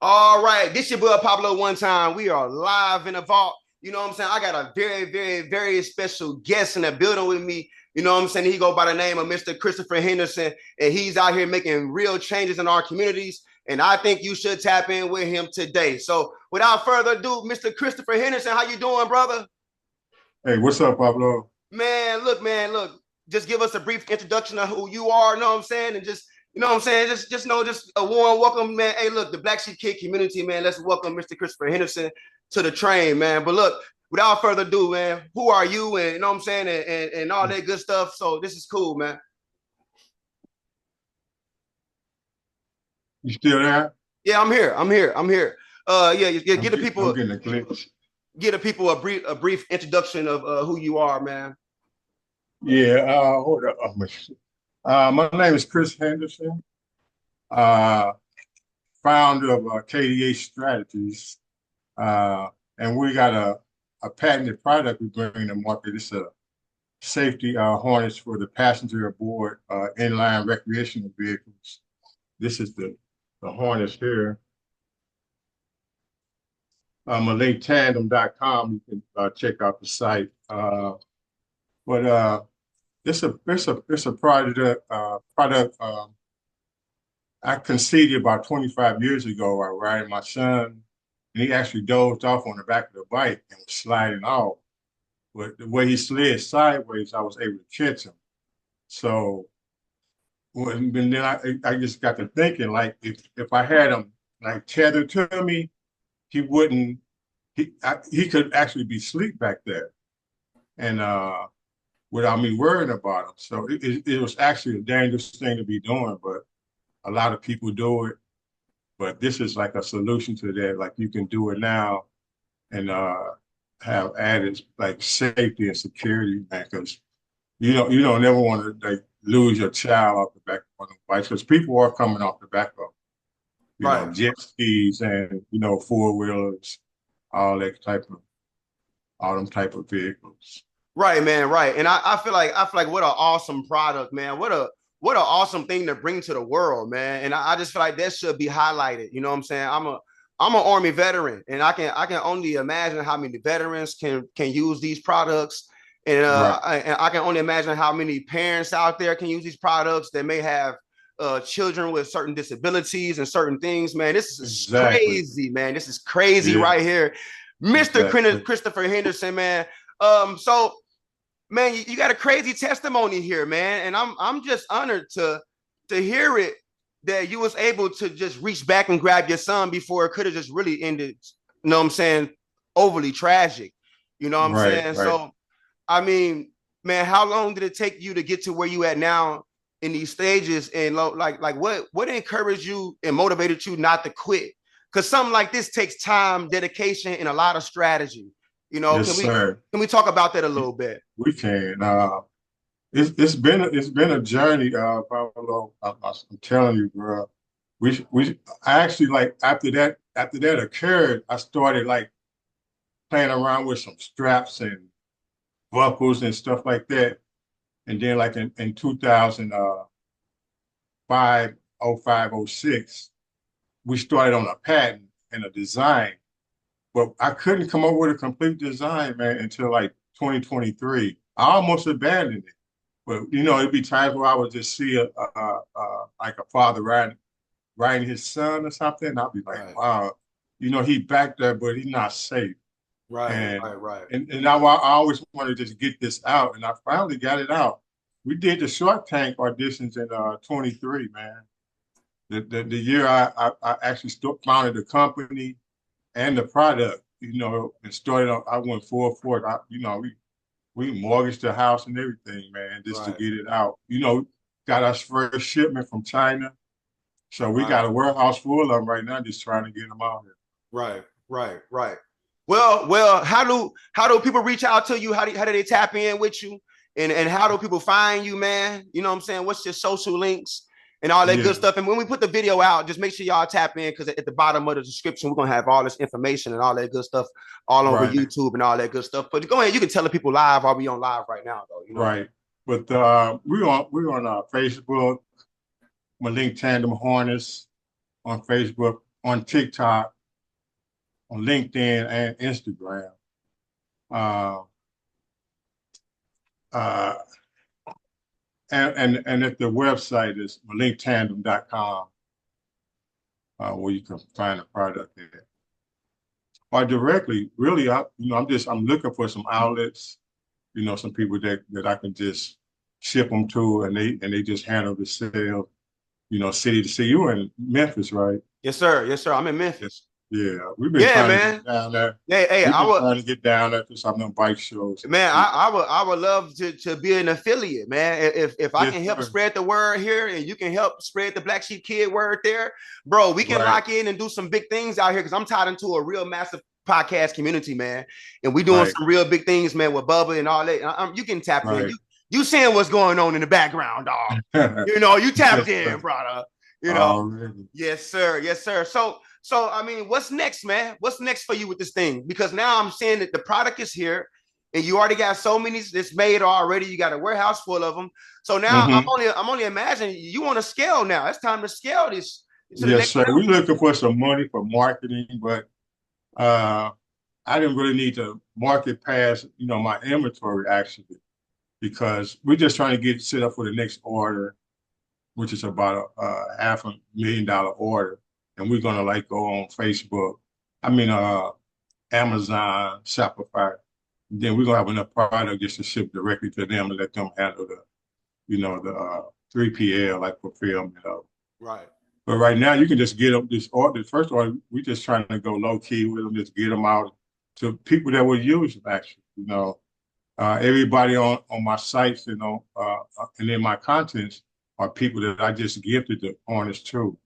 All right, this your boy Pablo one time. We are live in the vault. You know what I'm saying? I got a very, very, very special guest in the building with me. You know what I'm saying? He go by the name of Mr. Christopher Henderson, and he's out here making real changes in our communities. And I think you should tap in with him today. So without further ado, Mr. Christopher Henderson, how you doing, brother? Hey, what's up, Pablo? Man, look. Just give us a brief introduction of who you are, you know what I'm saying? And just, you know what I'm saying? Just a warm welcome, man. Hey, look, the Black Sheep Kid community, man. Let's welcome Mr. Christopher Henderson to the train, man. But look, without further ado, man, who are you? And you know what I'm saying? And all that good stuff. So this is cool, man. You still there? Yeah, I'm here. Yeah, I'm getting a glitch. give the people a brief introduction of who you are, man. Yeah, hold up. My name is Chris Henderson, uh, founder of KDH Strategies, uh, and we got a patented product we bring to market. It's a safety harness for the passenger aboard inline recreational vehicles. This is the harness here. MalayTandem.com. You can check out the site. But it's a product I conceived about 25 years ago. I riding my son, and he actually dozed off on the back of the bike and was sliding off. But the way he slid sideways, I was able to catch him. So and then I just got to thinking, like if I had him like tethered to me, he wouldn't he could actually be asleep back there. And without me worrying about them. So it was actually a dangerous thing to be doing, but a lot of people do it. But this is like a solution to that. Like you can do it now and have added like safety and security, man, because you don't never want to like lose your child off the back of the bike because people are coming off the back of Right. jet skis and four wheelers, all that type of all them type of vehicles. Right, man, right. And I feel like what an awesome product, man. What an awesome thing to bring to the world, man. And I just feel like that should be highlighted. You know what I'm saying? I'm an army veteran, and I can only imagine how many veterans can use these products. And Right. I can only imagine how many parents out there can use these products that may have children with certain disabilities and certain things, man. This is Exactly. crazy, man. This is crazy Yeah. right here. Mr. Exactly. Christopher Henderson, man. So man, you got a crazy testimony here, man, and I'm just honored to hear it that you was able to just reach back and grab your son before it could have just really ended. You know what I'm saying? Overly tragic. You know what I'm Right. saying? Right. So, I mean, man, how long did it take you to get to where you at now in these stages? And like what encouraged you and motivated you not to quit? Because something like this takes time, dedication, and a lot of strategy. You know, Yes, can we sir. can we talk about that a little bit? We can. It's been a journey, Pablo. I'm telling you, bro. I actually like after that occurred, I started like playing around with some straps and buckles and stuff like that. And then like in 2005, '05, '06, we started on a patent and a design. But I couldn't come up with a complete design, man, until like 2023. I almost abandoned it. But it'd be times where I would just see like a father riding his son or something. And I'd be like, Right, wow, he back there, but he's not safe. right, And right, right. and I always wanted to just get this out, and I finally got it out. We did the Shark Tank auditions in 23, man. The year I actually founded the company and the product, and started on. I went full for it. We mortgaged the house and everything, man, just to Right, get it out. Got our first shipment from China, so we got right, a warehouse full of them right now, just trying to get them out here. right. Well, how do people reach out to you? How do they tap in with you? And how do people find you, man? You know what I'm saying? What's your social links and all that good Yeah, stuff? And when we put the video out, just make sure y'all tap in because at the bottom of the description, we're gonna have all this information and all that good stuff all over right, YouTube and all that good stuff. But go ahead, you can tell the people live. Are we on live right now, though? You know. right. But we're on Facebook, my link Tandem Harness on Facebook. on TikTok, on LinkedIn, and Instagram. Uh, uh, and at the website is malinkTandem.com, where you can find the product there. Or directly, really, I'm looking for some outlets, some people that I can just ship them to, and they just handle the sale, city to city. You were in Memphis, right? Yes, sir. Yes, sir. I'm in Memphis. Yeah, we've been Yeah, trying to man. get down there. Hey, We've I been would, trying to get down there to some of them bike shows. man. I would love to be an affiliate, man. If I Yes, can help sir. spread the word here, and you can help spread the Black Sheep Kid word there, bro, we can Right, lock in and do some big things out here. Because I'm tied into a real massive podcast community, man, and we doing right, some real big things, man, with Bubba and all that. You can tap in. right. You seeing what's going on in the background, dog. You tapped Yes, in, sir. brother. You know. Already. Yes, sir. Yes, sir. So I mean, what's next, man? What's next for you with this thing? Because now I'm seeing that the product is here, and you already got so many that's made already. You got a warehouse full of them. So now Mm-hmm. I'm only imagining you want to scale now. It's time to scale this to the Yes, next sir. level. We're looking for some money for marketing, but uh, I didn't really need to market past, my inventory actually, because we're just trying to get set up for the next order, which is about a $500,000 order, and we're gonna like go on Facebook. I mean, Amazon, Shopify. Then we're gonna have enough product just to ship directly to them and let them handle the 3PL like fulfillment of. Right. But right now, you can just get them this order. First of all, we're just trying to go low key with them, just get them out to people that will use them. Actually, everybody on my sites, and in my contents are people that I just gifted the harness to.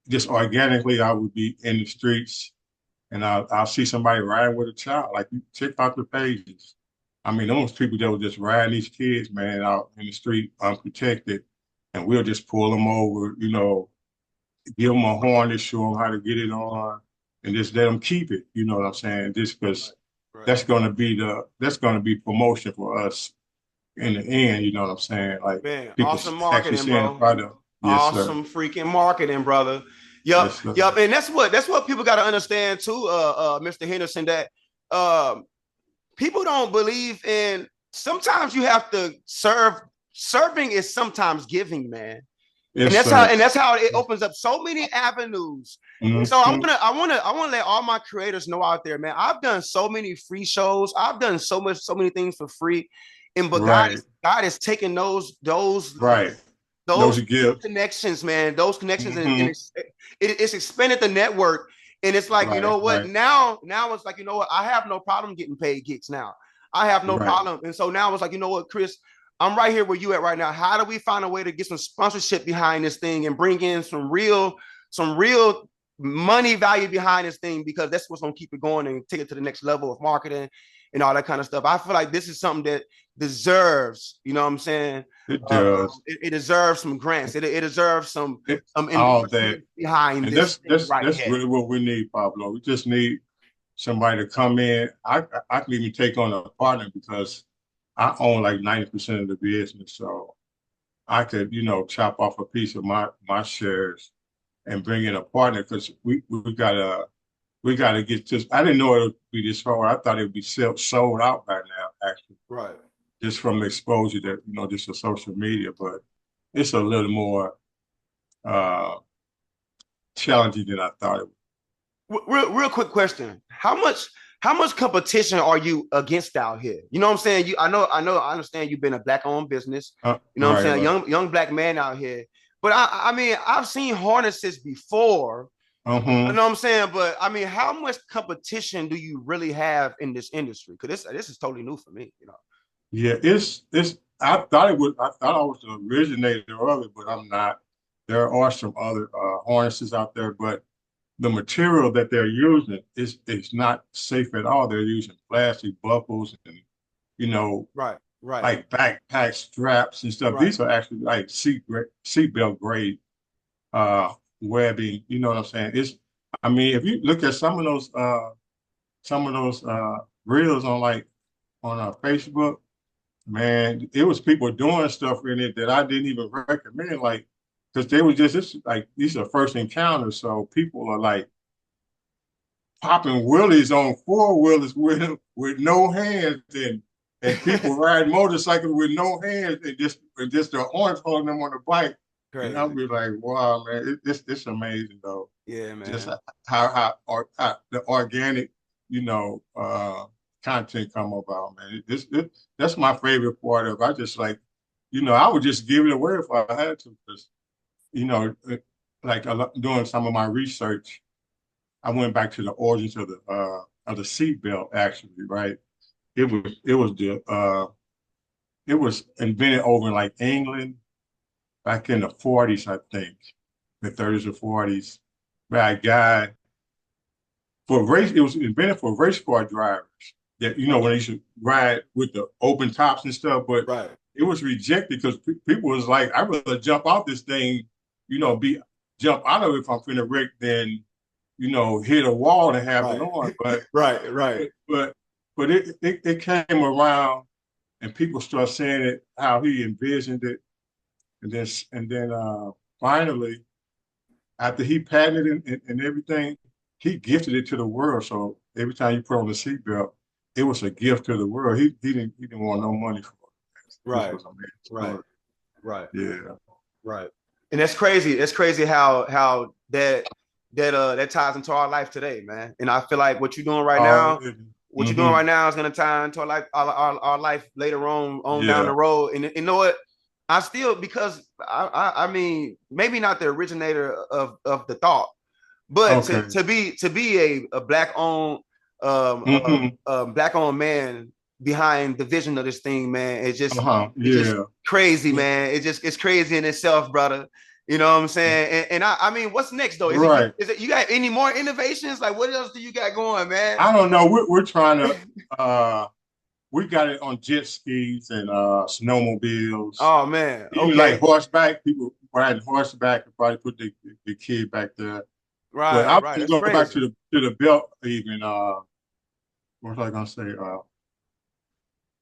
Just organically, I would be in the streets, and I'll see somebody riding with a child. Like, you check out the pages. I mean, those people that were just riding these kids, man, out in the street unprotected, and we'll just pull them over, give them a horn to show them how to get it on, and just let them keep it. You know what I'm saying? Just because Right. that's gonna be promotion for us in the end. You know what I'm saying? Like, Man, people awesome actually marketing, seeing the bro. product. Yes, sir. Awesome freaking marketing, brother. Yup, Yes, sir. yup. And that's what people got to understand too, Mr. Henderson, that um people don't believe in sometimes you have to serve. Serving is sometimes giving, man. And Yes, that's how sir. and that's how it opens up so many avenues. And so Mm-hmm. I want to let all my creators know out there, man. I've done so many free shows. I've done so many things for free. And but Right, God is taking right. Those those are gifts. connections, man, those connections, and Mm-hmm. it's expanded the network. And it's like, you Right, know what? right, Now it's like, you know what? I have no problem getting paid gigs now. I have no right. problem. And so now it's like, you know what, Chris, I'm right here where you at right now. How do we find a way to get some sponsorship behind this thing and bring in some real money value behind this thing? Because that's what's gonna keep it going and take it to the next level of marketing and all that kind of stuff. I feel like this is something that deserves, you know what I'm saying? It does. It deserves some grants. It deserves It, some all that. endorsement behind And this that's thing that's right that's here. really what we need, Pablo. We just need somebody to come in. I can even take on a partner because I own like 90% of the business. So I could, chop off a piece of my shares and bring in a partner because we gotta get this. I didn't know it would be this hard. I thought it would be sold out by now, actually, Right. just from the exposure that, just to social media. But it's a little more uh challenging than I thought it Real quick question. How much competition are you against out here? You know what I'm saying? I understand you've been a black owned business. You know what I'm right, saying? right. Young black man out here. But I mean, I've seen harnesses before. You Uh-huh. know what I'm saying? But I mean, how much competition do you really have in this industry? Because this is totally new for me, you know. Yeah, it's I thought I was the originator of it, but I'm not. There are some other harnesses out there, but the material that they're using is not safe at all. They're using plastic buckles and, you know, Right, right, like backpack straps and stuff. right. These are actually like seatbelt grade uh webbing. You know what I'm saying? I mean, if you look at some of those reels on Facebook, man, it was people doing stuff in it that I didn't even recommend. Like, because they were just this like these are first encounters, so people are like popping wheelies on four wheelers with no hands and people ride motorcycles with no hands and just their arms holding them on the bike. And I'll Crazy. be like, wow, man, it's amazing though. Yeah, Just man. how the organic, content come about, man. That's my favorite part of it. I just like, I would just give it away if I had to, because you know, like doing some of my research, I went back to the origins of the seatbelt actually, right? It was invented over in like England back in the 40s, I think, the 30s or 40s, by a guy for race. It was invented for race car drivers that when they should ride with the open tops and stuff, but Right. it was rejected because people was like, I'd rather jump out this thing, be jump out of it if I'm finna wreck than hit a wall and have it Right. on. But Right. Right. but but it came around and people start saying it how he envisioned it, and then finally after he patented it and everything, he gifted it to the world. So every time you put on the seatbelt, it was a gift to the world. He didn't want no money for it. This Right. was a amazing Right. story. Right. Yeah. Right. And that's crazy. It's crazy how that ties into our life today, man. And I feel like what you're doing right Oh, now, what you're doing mm-hmm. right now is gonna tie into our life later on down the Yeah. road. And you know what? I still because I mean maybe not the originator of the thought, but Okay. to be a Mm-hmm. black owned man behind the vision of this thing, man, Uh-huh. it's just Yeah. crazy, man. It's crazy in itself, brother. You know what I'm saying? And I mean, what's next though? Right. Is it you got any more innovations? Like what else do you got going, man? I don't know. We're trying to we got it on jet skis and snowmobiles, Oh man, even like okay, horseback. People riding horseback and probably put the kid back there. But I right, was right. gonna That's go back crazy. to the belt even. What was I gonna say?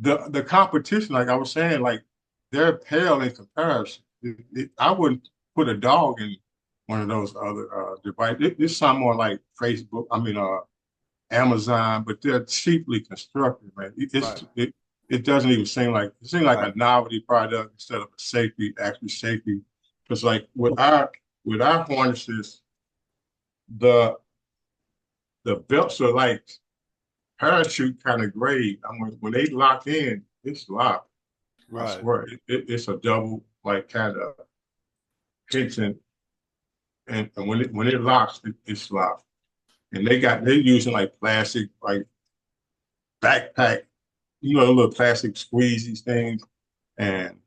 The competition, like I was saying, like they're pale in comparison. I wouldn't put a dog in one of those other devices. It's some more like Facebook. I mean, Amazon, but they're cheaply constructed, man. Right, It doesn't even seem like right, a novelty product instead of a actually safety. Because like with our harnesses, the the belts are like parachute kind of grade. I mean, when they lock in, it's locked. I right, swear, it's a double like kind of tension, and when it locks, it's locked. And they're using like plastic like backpack, the little plastic squeezy things, and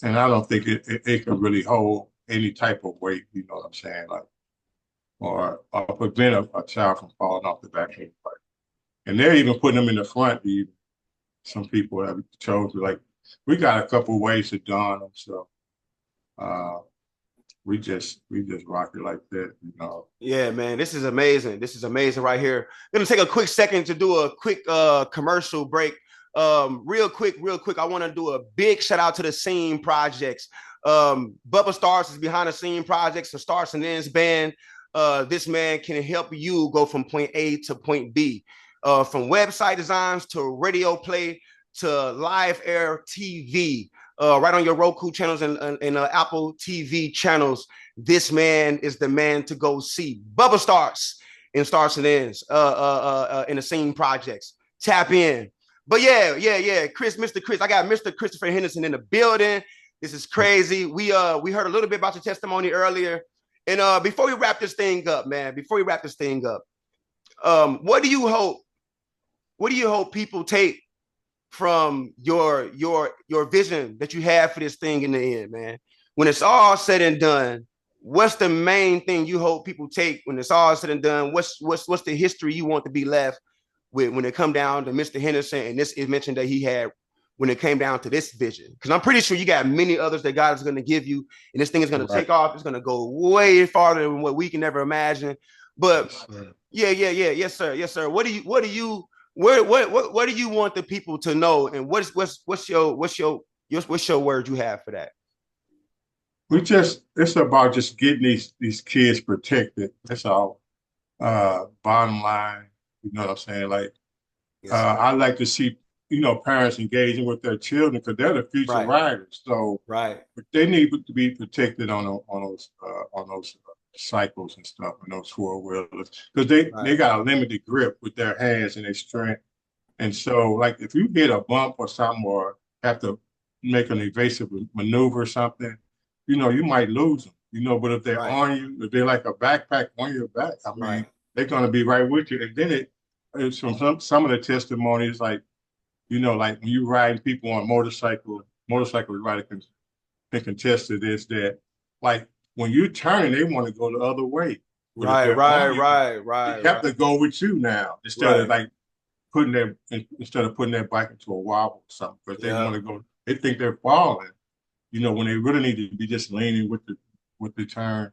and I don't think it can really hold any type of weight. You know what I'm saying? Like or prevent a child from falling off the back of the bike. And they're even putting them in the front. Even some people have chosen like we got a couple ways to don them, so uh, we just rock it like that. Yeah, man, this is amazing. This is amazing right here. I'm gonna take a quick second to do a quick commercial break. Real quick, real quick. I want to do a big shout out to the Scene Projects. Bubba Stars is behind the Scene Projects, the Starts and Ends band. This man can help you go from point A to point B, from website designs to radio play to live air TV, right on your Roku channels and Apple TV channels. This man is the man to go see. Bubba Starts and Starts and Ends in the Scene Projects. Tap in. But yeah. Mr. Chris, I got Mr. Christopher Henderson in the building. This is crazy. We heard a little bit about your testimony earlier. And before we wrap this thing up, man, what do you hope people take from your vision that you have for this thing in the end, man? When it's all said and done, what's the main thing you hope people take when it's all said and done? What's the history you want to be left with when it come down to Mr. Henderson and this is mentioned that he had when it came down to this vision? Because I'm pretty sure you got many others that God is going to give you, and this thing is going to Right. take off. It's going to go way farther than what we can ever imagine. But yes, sir. What do you what do you want the people to know, and what's your word you have for that? it's about just getting these kids protected. That's all. Bottom line, you know what I'm saying? Like, Yes, sir. I like to see, parents engaging with their children because they're the future Right. riders. So Right. they need to be protected on those cycles and stuff and those four wheelers because they Right. got a limited grip with their hands and their strength. And so, like, if you hit a bump or something or have to make an evasive maneuver or something, you might lose them. But if they're Right. on you, if they're like a backpack on your back, I mean, Right. they're gonna be right with you. And then it's from some of the testimonies, like like when you ride people on motorcycle rider can contest to this that like when you turn, they want to go the other way. But if Right. they're Right. on you, Right. they Right. have Right. to go with you now instead of Right. like putting their bike into a wobble or something because they Yeah. want to go. They think they're falling, when they really need to be just leaning with the turn.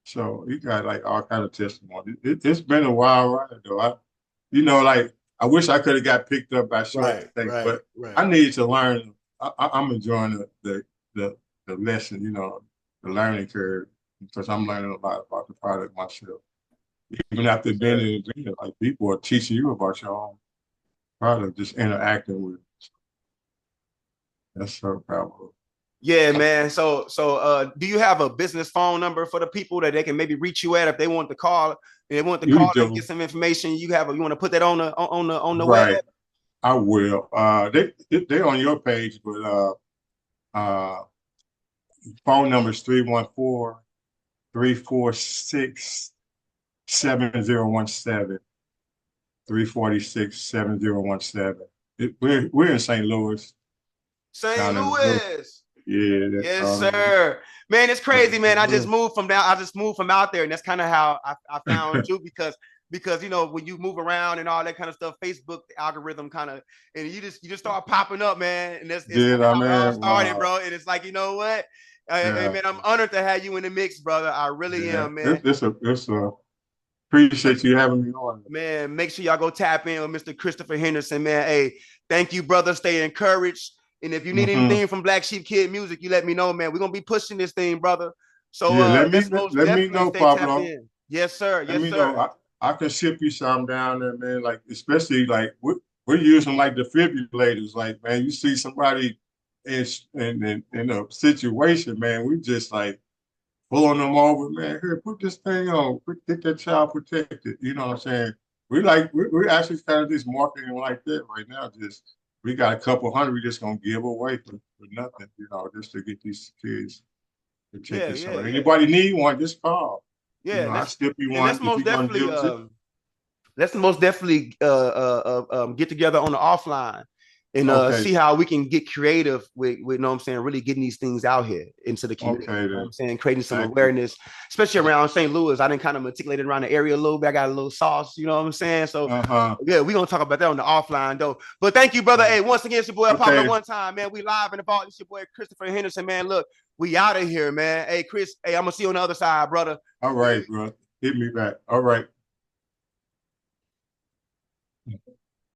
So you got like all kind of testimony. It's been a wild ride though. Like I wish I could have got picked up by certain Right. things, Right. but Right. I need to learn. I'm enjoying the lesson, the learning curve because I'm learning a lot about the product myself. Even after being Sure. in the event, like people are teaching you about your own product, just interacting with it. That's so powerful. Yeah, man. So do you have a business phone number for the people that they can maybe reach you at if they want to call and they want to You call and get do. some information? You want to put that on the web? Right. I will. They're on your page, but uh phone number is 314-346-7017. 346-7017. We're in St. Louis, St. down in the middle. Louis. Yeah, that's Yes, all. sir. Man, it's crazy, man. I just Yeah. moved from down. I just moved from out there, and that's kind of how I found you because when you move around and all that kind of stuff, Facebook the algorithm kind of and you just start popping up, man. And that's kind Did of I, how it all man? started, Wow. bro. And it's like, you know what? Hey, Yeah. man, I'm honored to have you in the mix, brother. I really Yeah. am, man. It's a appreciate you having me on. Man, make sure y'all go tap in with Mr. Christopher Henderson, man. Hey, thank you, brother. Stay encouraged. And if you need Mm-hmm. anything from Black Sheep Kid Music, you let me know, man. We're gonna be pushing this thing, brother. So Yeah, let's most let me definitely know, stay tapped Pablo. in. Yes, sir. Let Yes, me know. sir. I can ship you some down there, man. Like especially like we're using like defibrillators. Like man, you see somebody in a situation, man, we just like pulling them over, man. Here, put this thing on. Get that child protected. You know what I'm saying? We're actually kind of just marketing like that right now. Just we got a couple hundred we just gonna give away for nothing, just to get these kids Yeah, protected. yeah, So yeah. anybody need one, just call. Yeah. I Let's skip you and one let's if most you're gonna definitely use it. get together on the offline and Okay, see how we can get creative with know what I'm saying, really getting these things out here into the community. okay You know what then. I'm saying, creating some Thank you. awareness, especially around St. Louis. I didn't kind of articulate it around the area a little bit. I got a little sauce, you know what I'm saying? So Uh-huh. yeah, we're gonna talk about that on the offline though. But thank you, brother. Hey, once again, it's your boy Pablo Okay. one time, man. We live in the vault. It's your boy Christopher Henderson, man. Look, we out of here, man. Hey, Chris, hey, I'm gonna see you on the other side, brother. All right, bro. Hit me back. All right.